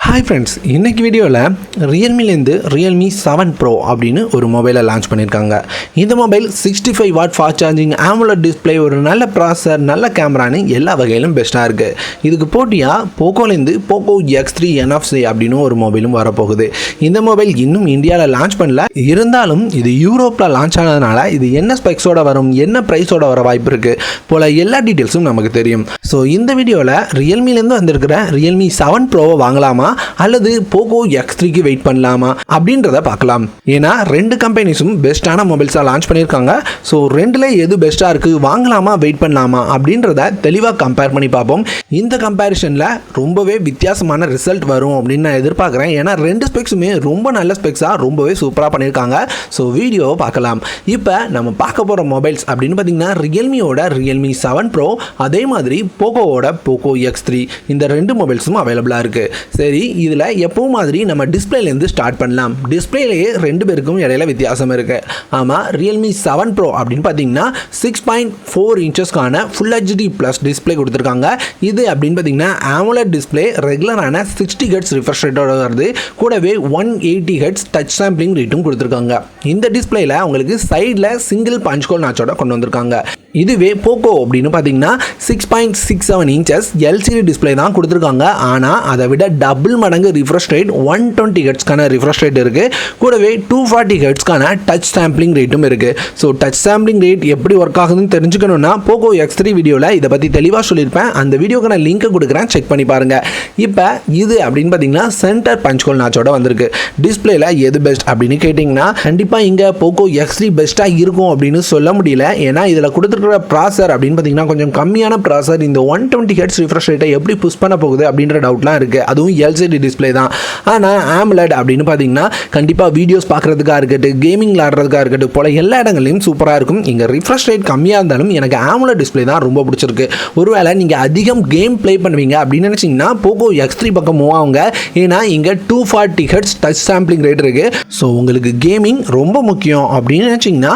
Hi friends, இன்னைக்கு வீடியோவில் ரியல்மிலேருந்து Realme 7 Pro அப்படின்னு ஒரு மொபைலை லான்ச் பண்ணியிருக்காங்க. இந்த mobile 65 watt fast charging, AMOLED display, ஒரு நல்ல ப்ராசஸர், நல்ல கேமரான்னு எல்லா வகையிலும் பெஸ்ட்டாக இருக்குது. இதுக்கு போட்டியாக போக்கோலேருந்து POCO X3 NFC அப்படின்னு ஒரு மொபைலும் வரப்போகுது. இந்த மொபைல் இன்னும் இந்தியாவில் லான்ச் பண்ணல, இருந்தாலும் இது யூரோப்பில் லான்ச் ஆனதுனால இது என்ன ஸ்பெக்ஸோட வரும், என்ன ப்ரைஸோட வர வாய்ப்பு இருக்குது போல் எல்லா டீட்டெயில்ஸும் நமக்கு தெரியும். ஸோ இந்த வீடியோவில் ரியல்மிலேருந்து வந்திருக்கிற Realme 7 Pro வாங்கலாமா அல்லது POCO X3க்கு வெயிட் பண்ணலாமா அப்படின்றத பார்க்கலாம். ஏன்னா ரெண்டு கம்பெனிஸும் பெஸ்ட்டான மொபைல்ஸாக லான்ச் பண்ணியிருக்காங்க. ஸோ ரெண்டில் எது பெஸ்ட்டாக இருக்குது, வாங்கலாமா வெயிட் பண்ணலாமா அப்படின்றத தெளிவாக கம்பேர் பண்ணி பார்ப்போம். இந்த கம்பேரிஷனில் ரொம்பவே வித்தியாசமான ரிசல்ட் வரும் அப்படின்னு நான் எதிர்பார்க்குறேன். ஏன்னா ரெண்டு ஸ்பெக்ஸுமே ரொம்ப நல்ல ஸ்பெக்ஸாக ரொம்பவே சூப்பராக பண்ணியிருக்காங்க. ஸோ வீடியோவை பார்க்கலாம். இப்போ நம்ம பார்க்க போகிற மொபைல்ஸ் அப்படின்னு பார்த்தீங்கன்னா ரியல்மியோட Realme 7 Pro, அதே மாதிரி போக்கோவோட POCO X3, இந்த ரெண்டு மொபைல்ஸும் அவைலபிளாக இருக்குது. சரி, இதில் எப்பவும் மாதிரி நம்ம டிஸ்பிளேலேருந்து ஸ்டார்ட் பண்ணலாம். டிஸ்பிளேலேயே ரெண்டு பேருக்கும் இடையில வித்தியாசம் இருக்குது. ஆமாம், Realme 7 Pro அப்படின்னு பார்த்தீங்கன்னா 6.4 இன்ச்சஸ்க்கான ஃபுல் HD ப்ளஸ் டிஸ்பிளே கொடுத்துருக்காங்க. இது அப்படின்னு பார்த்தீங்கன்னா AMOLED டிஸ்பிளே, ரெகுலரான 60 Hz ரிஃப்ரெஷ் ரேட்டோட வருது. கூடவே 180 Hz டச் சாம்பிளிங் ரேட்டும் கொடுத்துருக்காங்க. இந்த டிஸ்பிளேயில் உங்களுக்கு சைடில் சிங்கிள் பஞ்ச் ஹோல் நாச்சோட கொண்டு வந்திருக்காங்க. இதுவே போக்கோ அப்படின்னு பார்த்தீங்கன்னா 6.67 இன்ச்சஸ் LCD டிஸ்பிளே தான் கொடுத்துருக்காங்க. ஆனால் அதை விட டபுள் மடங்கு ரிஃப்ரெஷ் ரேட், 120 ஹெர்ட்ஸ்க்கான ரிஃப்ரெஷ் ரேட் இருக்குது. கூடவே 240 ஹெர்ட்ஸ்க்கான டச் சாம்பிளிங் ரேட்டும் இருக்குது. ஸோ டச் சாம்பிளிங் ரேட் எப்படி ஒர்க் ஆகுதுன்னு தெரிஞ்சுக்கணுன்னா POCO X3 வீடியோவில் இதை பற்றி தெளிவாக சொல்லியிருப்பேன். அந்த வீடியோக்கான லிங்க்கை கொடுக்குறேன், செக் பண்ணி பாருங்கள். இப்போ இது அப்படின்னு பார்த்தீங்கன்னா சென்டர் பஞ்ச் ஹோல் நாச்சோட வந்திருக்கு. டிஸ்பிளேல எது பெஸ்ட் அப்படின்னு கேட்டிங்கன்னா கண்டிப்பாக இங்கே POCO X3 பெஸ்ட்டாக இருக்கும் அப்படின்னு சொல்ல முடியல. ஏன்னா இதில் கொடுத்துருக்க ப்ராசர் அப்படின்னு பார்த்தீங்கன்னா கொஞ்சம் கம்மியான ப்ராசர். இந்த 120 ஹெர்ட்ஸ் ரிஃப்ரெஷ் ரேட்டை எப்படி புஷ் பண்ண போகுது அப்படின்ற டவுட்லாம் இருக்குது. அதுவும் LCD டிஸ்பிளே தான். ஆனால் AMOLED அப்படின்னு பார்த்தீங்கன்னா கண்டிப்பாக வீடியோஸ் பார்க்குறதுக்காக இருக்கட்டும், கேமிங் விளாடுறதுக்காக இருக்கட்டும் போல எல்லா இடங்களையும் சூப்பராக இருக்கும். இங்கே ரிஃப்ரெஷ் ரேட் கம்மியாக இருந்தாலும் எனக்கு AMOLED டிஸ்பிளே தான் ரொம்ப பிடிச்சிருக்கு. ஒருவேளை நீங்கள் அதிகம் கேம் ப்ளே பண்ணுவீங்க அப்படின்னு நினச்சிங்கன்னா POCO X3 பக்கம் மூவ் ஆகுங்க. ஏன்னா இங்கே 240 ஹெர்ட்ஸ் டச் சாம்பிளிங் ரேட் இருக்குது. ஸோ உங்களுக்கு கேமிங் ரொம்ப முக்கியம் அப்படின்னு நினச்சிங்கன்னா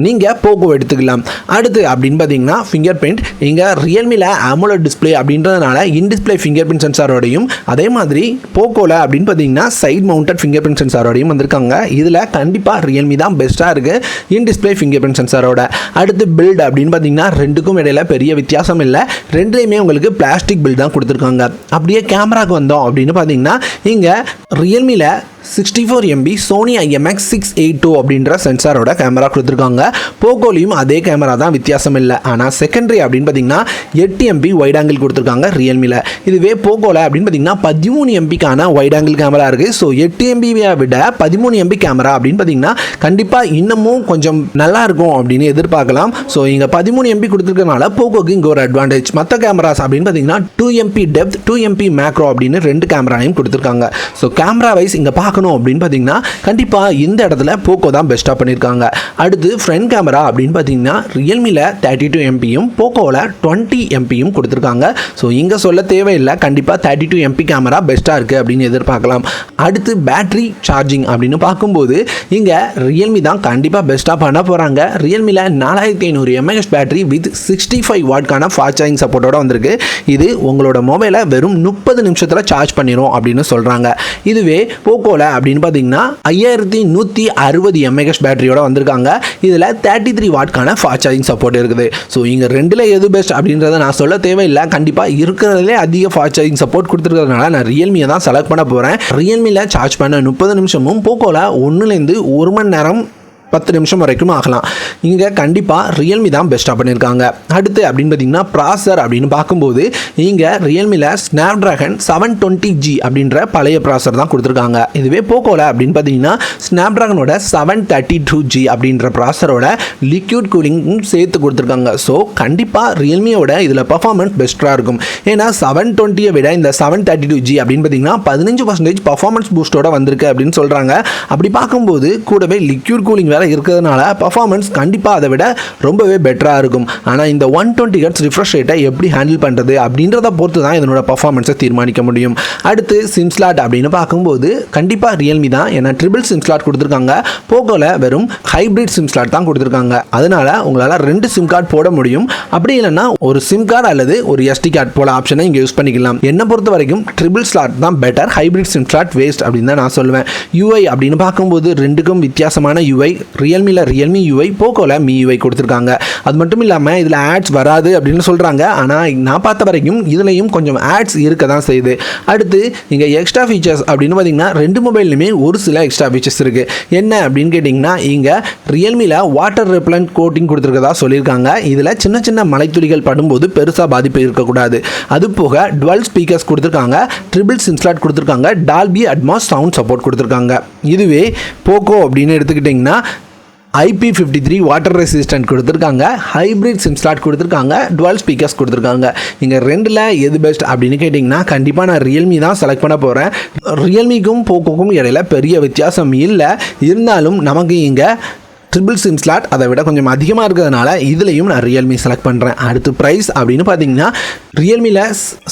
நீங்கள் போக்கோ எடுத்துக்கலாம். அடுத்து அப்படின்னு பார்த்தீங்கன்னா ஃபிங்கர் பிரிண்ட். இங்கே ரியல்மியில் AMOLED டிஸ்பிளே அப்படின்றதுனால இன் டிஸ்பிளே ஃபிங்கர் பிரிண்ட் சென்சாரோடையும், அதே மாதிரி போக்கோவில் அப்படின்னு பார்த்தீங்கன்னா சைட் மவுண்டட் ஃபிங்கர் பிரிண்ட் சென்சாரோடையும் வந்திருக்காங்க. இதில் கண்டிப்பாக ரியல்மி தான் பெஸ்ட்டாக இருக்குது இன் டிஸ்பிளே ஃபிங்கர் பிரிண்ட் சென்சாரோட. அடுத்து பில்ட் அப்படின்னு பார்த்தீங்கன்னா ரெண்டுக்கும் இடையில பெரிய வித்தியாசம் இல்லை. ரெண்டுலேயுமே உங்களுக்கு பிளாஸ்டிக் பில்ட் தான் கொடுத்துருக்காங்க. அப்படியே கேமராவுக்கு வந்தோம் அப்படின்னு பார்த்தீங்கன்னா இங்கே ரியல்மியில் 64 MB சோனி IMX682 அப்படின்ற சென்சாரோட கேமரா கொடுத்துருக்காங்க. போக்கோலையும் அதே கேமரா தான், வித்தியாசம் இல்லை. ஆனால் செகண்டரி அப்படின்னு பார்த்தீங்கன்னா 8 MB வைட் ஆங்கிள் கொடுத்துருக்காங்க ரியல்மியில். இதுவே போக்கோவில் அப்படின்னு பார்த்தீங்கன்னா 13 MBக்கான வைட் ஆங்கிள் கேமரா இருக்குது. ஸோ 8 MBயை விட 13 MB கேமரா அப்படின்னு பார்த்தீங்கன்னா கண்டிப்பாக இன்னமும் கொஞ்சம் நல்லா இருக்கும் அப்படின்னு எதிர்பார்க்கலாம். ஸோ இங்கே 13 MB கொடுத்துருக்கனால போக்கோக்கு இங்கே ஒரு அட்வான்டேஜ். மற்ற கேமராஸ் அப்படின்னு பார்த்தீங்கன்னா 2 MP டெப்த், 2 MP மேக்ரோ அப்படின்னு ரெண்டு கேமராவையும் கொடுத்துருக்காங்க. ஸோ கேமரா வைஸ் இங்கே பார்க்கணும் அப்படின்னு பார்த்தீங்கன்னா கண்டிப்பாக இந்த இடத்துல போக்கோ தான் பெஸ்ட்டாக பண்ணியிருக்காங்க. அடுத்து ஃப்ரண்ட் கேமரா அப்படின்னு பார்த்தீங்கன்னா ரியல்மியில் 32 MPயும் போக்கோவில் 20 MPயும் கொடுத்துருக்காங்க. ஸோ இங்கே சொல்ல தேவையில்லை, கண்டிப்பாக 32 MP கேமரா பெஸ்ட்டாக இருக்குது அப்படின்னு எதிர்பார்க்கலாம். அடுத்து பேட்டரி சார்ஜிங் அப்படின்னு பார்க்கும்போது இங்கே ரியல்மி தான் கண்டிப்பாக பெஸ்ட்டாக பண்ண போகிறாங்க. ரியல்மியில் 4500 mAh பேட்டரி வித் 65 வாட்கான ஃபாஸ்ட் சார்ஜிங் சப்போர்ட்டோட வந்திருக்கு. இது உங்களோட மொபைலை வெறும் 30 நிமிஷத்தில் சார்ஜ் பண்ணிடும் அப்படின்னு சொல்கிறாங்க. இதுவே போக்கோவில் அப்படின்னு பார்த்தீங்கன்னா 5160 mAh பேட்டரியோட வந்திருக்காங்க. இதில் 33 வாட்கான ஃபாஸ்ட் சார்ஜிங் சப்போர்ட் இருக்குது. ஸோ இங்கே ரெண்டில் எது பெஸ்ட் அப்படின்றத நான் சொல்ல தேவையில்லை. கண்டிப்பாக இருக்கிறதுலே அதிக ஃபாஸ்ட் சார்ஜிங் சப்போர்ட் கொடுத்துருக்கிறதுனால நான் ரியல்மியை தான் செலக்ட் பண்ண போகிறேன். ரியல்மியில் சார்ஜ் பண்ண 30 நிமிஷமும் போக்கோவில் 1லேருந்து 1 மணி நேரம் 10 நிமிஷம் வரைக்கும் ஆகலாம். இங்கே கண்டிப்பாக ரியல்மி தான் பெஸ்ட்டாக பண்ணியிருக்காங்க. அடுத்து அப்படின்னு பார்த்தீங்கன்னா ப்ராசர் அப்படின்னு பார்க்கும்போது இங்கே ரியல்மியில் ஸ்னாப்ட்ராகன் 720G அப்படின்ற பழைய ப்ராசர் தான் கொடுத்துருக்காங்க. இதுவே போக்கோவில் அப்படின்னு பார்த்தீங்கன்னா ஸ்னாப்ட்ராகனோட 732G அப்படின்ற ப்ராசரோட லிக்விட் கூலிங்கும் சேர்த்து கொடுத்துருக்காங்க. ஸோ கண்டிப்பாக ரியல்மியோட இதில் பர்ஃபார்மன்ஸ் பெஸ்ட்டாக இருக்கும். ஏன்னா 720 விட இந்த 732G அப்படின்னு பார்த்தீங்கன்னா 15% பர்ஃபார்மன்ஸ் பூஸ்டோட வந்திருக்கு அப்படின்னு சொல்கிறாங்க. அப்படி பார்க்கும்போது கூடவே லிக்விட் கூலிங் வேலை இருக்கிறதுனால பர்ஃபார்மன்ஸ் கண்டிப்பாக அதை விட ரொம்பவே பெட்டராக இருக்கும். ஆனால் இந்த 120 ஹெர்ட்ஸ் ரிஃப்ரெஷ் ரேட்டை எப்படி ஹேண்டில் பண்ணுறது அப்படின்றத பொறுத்து தான் இதனோட பர்ஃபார்மன்ஸை தீர்மானிக்க முடியும். அடுத்து சிம் ஸ்லாட் அப்படின்னு பார்க்கும்போது கண்டிப்பாக ரியல்மி தான். ஏன்னா ட்ரிபிள் சிம் ஸ்லாட் கொடுத்துருக்காங்க. போகோவில் வெறும் ஹைப்ரிட் சிம் ஸ்லாட் தான் கொடுத்துருக்காங்க. அதனால உங்களால் 2 சிம் கார்டு போட முடியும். அப்படி இல்லைன்னா ஒரு சிம் கார்டு அல்லது ஒரு SD கார்டு போல ஆப்ஷனை இங்கே யூஸ் பண்ணிக்கலாம். என்னை பொறுத்த வரைக்கும் ட்ரிபிள் ஸ்லாட் தான் better. Hybrid sim slot waste அப்படின்னு தான் நான் சொல்லுவேன். UI அப்படின்னு பார்க்கும்போது ரெண்டுக்கும் வித்தியாசமான UI. ரியல்மியில் ரியல்மி UI, போகோவில் மீ UI கொடுத்துருக்காங்க. அது மட்டும் இல்லாமல் இதில் ஆட்ஸ் வராது அப்படின்னு சொல்கிறாங்க. ஆனால் நான் பார்த்த வரைக்கும் இதுலேயும் கொஞ்சம் ஆட்ஸ் இருக்க தான் செய்யுது. அடுத்து இங்கே எக்ஸ்ட்ரா ஃபீச்சர்ஸ் அப்படின்னு பார்த்தீங்கன்னா 2 மொபைல்லையுமே ஒரு சில எக்ஸ்ட்ரா ஃபீச்சர்ஸ் இருக்குது. என்ன அப்படின்னு கேட்டிங்கன்னா இங்கே ரியல்மியில் வாட்டர் ரெப்பலண்ட் கோட்டிங் கொடுத்துருக்கதா சொல்லியிருக்காங்க. இதில் சின்ன சின்ன மலைத்துளிகள் படும்போது பெருசாக பாதிப்பு இருக்கக்கூடாது. அது போக டுவல் ஸ்பீக்கர்ஸ் கொடுத்துருக்காங்க. ட்ரிபிள் சிம் ஸ்லாட் கொடுத்துருக்காங்க. டால்பி அட்மாஸ் சவுண்ட் சப்போர்ட் கொடுத்துருக்காங்க. இதுவே போகோ அப்படின்னு எடுத்துக்கிட்டிங்கன்னா IP53 வாட்டர் ரெசிஸ்டன்ட் கொடுத்துருக்காங்க. ஹைப்ரிட் சிம் ஸ்லாட் கொடுத்துருக்காங்க. டுவல் ஸ்பீக்கர்ஸ் கொடுத்துருக்காங்க. இங்கே ரெண்டில் எது பெஸ்ட் அப்படின்னு கேட்டிங்கன்னா கண்டிப்பாக நான் ரியல்மி தான் செலக்ட் பண்ண போகிறேன். ரியல்மிக்கும் போக்கோக்கும் இடையில பெரிய வித்தியாசம் இல்லை. இருந்தாலும் நமக்கு இங்கே ட்ரிபிள் சிம் ஸ்லாட் அதை விட கொஞ்சம் அதிகமாக இருக்கிறதுனால இதுலேயும் நான் ரியல்மி செலக்ட் பண்ணுறேன். அடுத்து ப்ரைஸ் அப்படின்னு பார்த்தீங்கன்னா ரியல்மியில்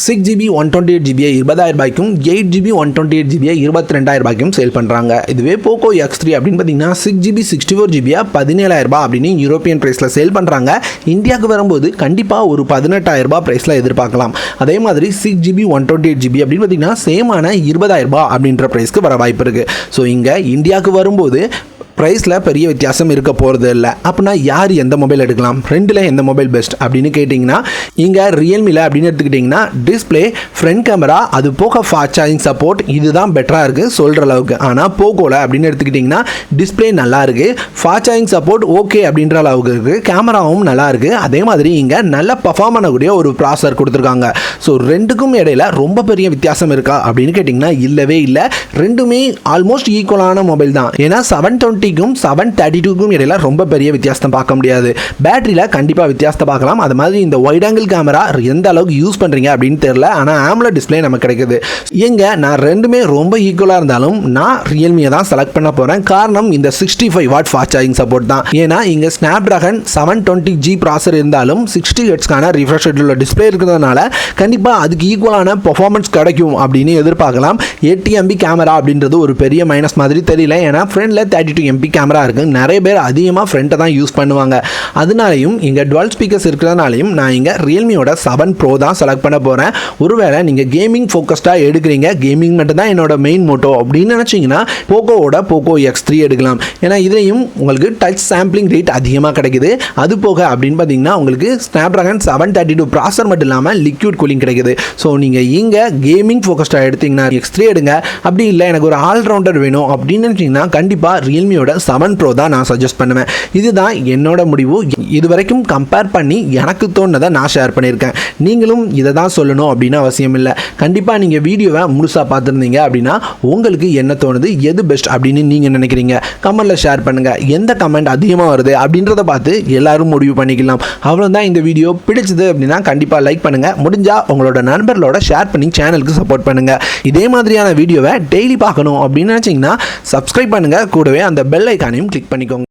6GB 128GB 20,000 ரூபாய்க்கும் 8GB 128GB 22,000 ரூபாய்க்கும் சேல் பண்ணுறாங்க. இதுவே போக்கோ X3 அப்படின்னு பார்த்தீங்கன்னா 6GB 64GB 17,000 ரூபாய் அப்படின்னு யூரோப்பியன் ப்ரைஸில் சேல் பண்ணுறாங்க. இந்தியாவுக்கு வரும்போது கண்டிப்பாக ஒரு 18,000 ரூபாய் ப்ரைஸில் எதிர்பார்க்கலாம். அதே மாதிரி 6GB 128GB அப்படின்னு பார்த்தீங்கன்னா சேமான 20,000 ரூபாய் அப்படின்ற ப்ரைஸ்க்கு வர வாய்ப்பு இருக்குது. ஸோ இங்கே இந்தியாவுக்கு வரும்போது ப்ரைஸில் பெரிய வித்தியாசம் இருக்க போகிறது இல்லை. அப்படின்னா யார் எந்த மொபைல் எடுக்கலாம், ரெண்டில் எந்த மொபைல் பெஸ்ட் அப்படின்னு கேட்டிங்கன்னா இங்கே ரியல்மியில் அப்படின்னு எடுத்துக்கிட்டிங்கன்னா டிஸ்பிளே, ஃப்ரண்ட் கேமரா, அது போக ஃபாஸ்ட் சார்ஜிங் சப்போர்ட் இதுதான் பெட்டராக இருக்குது சொல்கிற அளவுக்கு. ஆனால் போகோவில் அப்படின்னு எடுத்துக்கிட்டிங்கன்னா டிஸ்பிளே நல்லா இருக்குது, ஃபாஸ்ட் சார்ஜிங் சப்போர்ட் ஓகே அப்படின்ற அளவுக்கு இருக்குது, கேமராவும் நல்லா இருக்குது. அதே மாதிரி இங்கே நல்ல பர்ஃபார்ம் பண்ணக்கூடிய ஒரு ப்ராசர் கொடுத்துருக்காங்க. ஸோ ரெண்டுக்கும் இடையில ரொம்ப பெரிய வித்தியாசம் இருக்கா அப்படின்னு கேட்டிங்கன்னா இல்லவே இல்லை. ரெண்டுமே ஆல்மோஸ்ட் ஈக்குவலான மொபைல் தான். ஏன்னா 720க்கும் 732க்கும் இடையில ரொம்ப பெரிய வித்தியாசத்தை பார்க்க முடியாது. பேட்டரியில் கண்டிப்பாக வித்தியாசத்தை பார்க்கலாம். அது மாதிரி இந்த வைட் ஆங்கிள் கேமரா எந்த அளவுக்கு யூஸ் பண்ணுறீங்க அப்படின்னு தெரியல. ஆனால் AMOLED டிஸ்பிளே நமக்கு கிடைக்குது. எங்கே நான் ரெண்டுமே ரொம்ப ஈக்குவலாக இருந்தாலும் நான் ரியல்மியை தான் செலக்ட் பண்ண போகிறேன். காரணம் இந்த 65 வாட் ஃபாஸ்ட் சார்ஜிங் சப்போர்ட் தான். ஏன்னா இங்கே ஸ்னாப்டிராகன் 720G ப்ராசர் இருந்தாலும் 60 ஹெர்ட்ஸ்க்கான ரிஃப்ரெஷ் ரேட் உள்ள டிஸ்பிளே இருக்கிறதுனால கண்டிப்பாக அதுக்கு ஈக்குவலான பெர்ஃபார்மன்ஸ் கிடைக்கும் அப்படின்னு எதிர்பார்க்கலாம். 8MP கேமரா அப்படின்றது ஒரு பெரிய மைனஸ் மாதிரி தெரியல. ஏன்னா ஃப்ரண்டில் 32MP கேமரா இருக்குது. நிறைய பேர் அதிகமாக ஃப்ரண்ட்டை தான் யூஸ் பண்ணுவாங்க. அதனாலையும் இங்கே டுவல் ஸ்பீக்கர்ஸ் இருக்கிறதுனாலையும் நான் இங்கே ரியல்மியோட 7 Pro தான் செலக்ட் பண்ண போகிறேன். ஒருவேளை நீங்கள் கேமிங் ஃபோக்கஸ்டாக எடுக்கிறீங்க, கேமிங் மட்டும் தான் என்னோட மெயின் மோட்டோ அப்படின்னு நினச்சிங்கன்னா போக்கோவோட போக்கோ X3 எடுக்கலாம். ஏன்னா இதுலேயும் உங்களுக்கு டச் சாம்பிளிங் ரேட் அதிகமாக கிடைக்குது. அது போக அப்படின்னு பார்த்தீங்கன்னா உங்களுக்கு ஸ்னாப்டிராகன் 732 ப்ராசர் மட்டும் இல்லாமல் லிக்விட் கூலிங் கிடைக்குது. ஸோ நீங்கள் இங்கே கேமிங் ஃபோக்கஸ்டாக எடுத்தீங்கன்னா X3 எடுங்க. அப்படி இல்லை எனக்கு ஒரு ஆல்ரவுண்டர் வேணும் அப்படின்னு நினச்சிங்கன்னா கண்டிப்பாக ரியல்மியோட 7 Pro தான் நான் சஜஸ்ட் பண்ணுவேன். இதுதான் என்னோட முடிவு. இது வரைக்கும் கம்பேர் பண்ணி எனக்கு தோணுனதை நான் ஷேர் பண்ணியிருக்கேன். நீங்களும் இதை தான் சொல்லணும் அப்படின்னு அவசியம் இல்லை. கண்டிப்பாக நீங்கள் வீடியோவை முழுசாக பார்த்துருந்தீங்க அப்படின்னா உங்களுக்கு என்ன தோணுது, எது பெஸ்ட் அப்படின்னு நீங்கள் நினைக்கிறீங்க கமெண்ட்டில் ஷேர் பண்ணுங்கள். எந்த கமெண்ட் அதிகமாக வருது அப்படின்றத பார்த்து எல்லாரும் முடிவு பண்ணிக்கலாம். அவ்வளோதான் இந்த வீடியோ. பிடிச்சது அப்படின்னா கண்டிப்பாக லைக் பண்ணுங்கள். முடிஞ்சால் உங்களோட நண்பர்களோட ஷேர் பண்ணி சேனலுக்கு சப்போர்ட் பண்ணுங்கள். இதே மாதிரியான வீடியோவை டெய்லி பார்க்கணும் அப்படின்னு நினச்சிங்கன்னா சப்ஸ்கிரைப் பண்ணுங்கள். கூடவே அந்த பெல் ஐக்கானையும் கிளிக் பண்ணிக்கோங்க.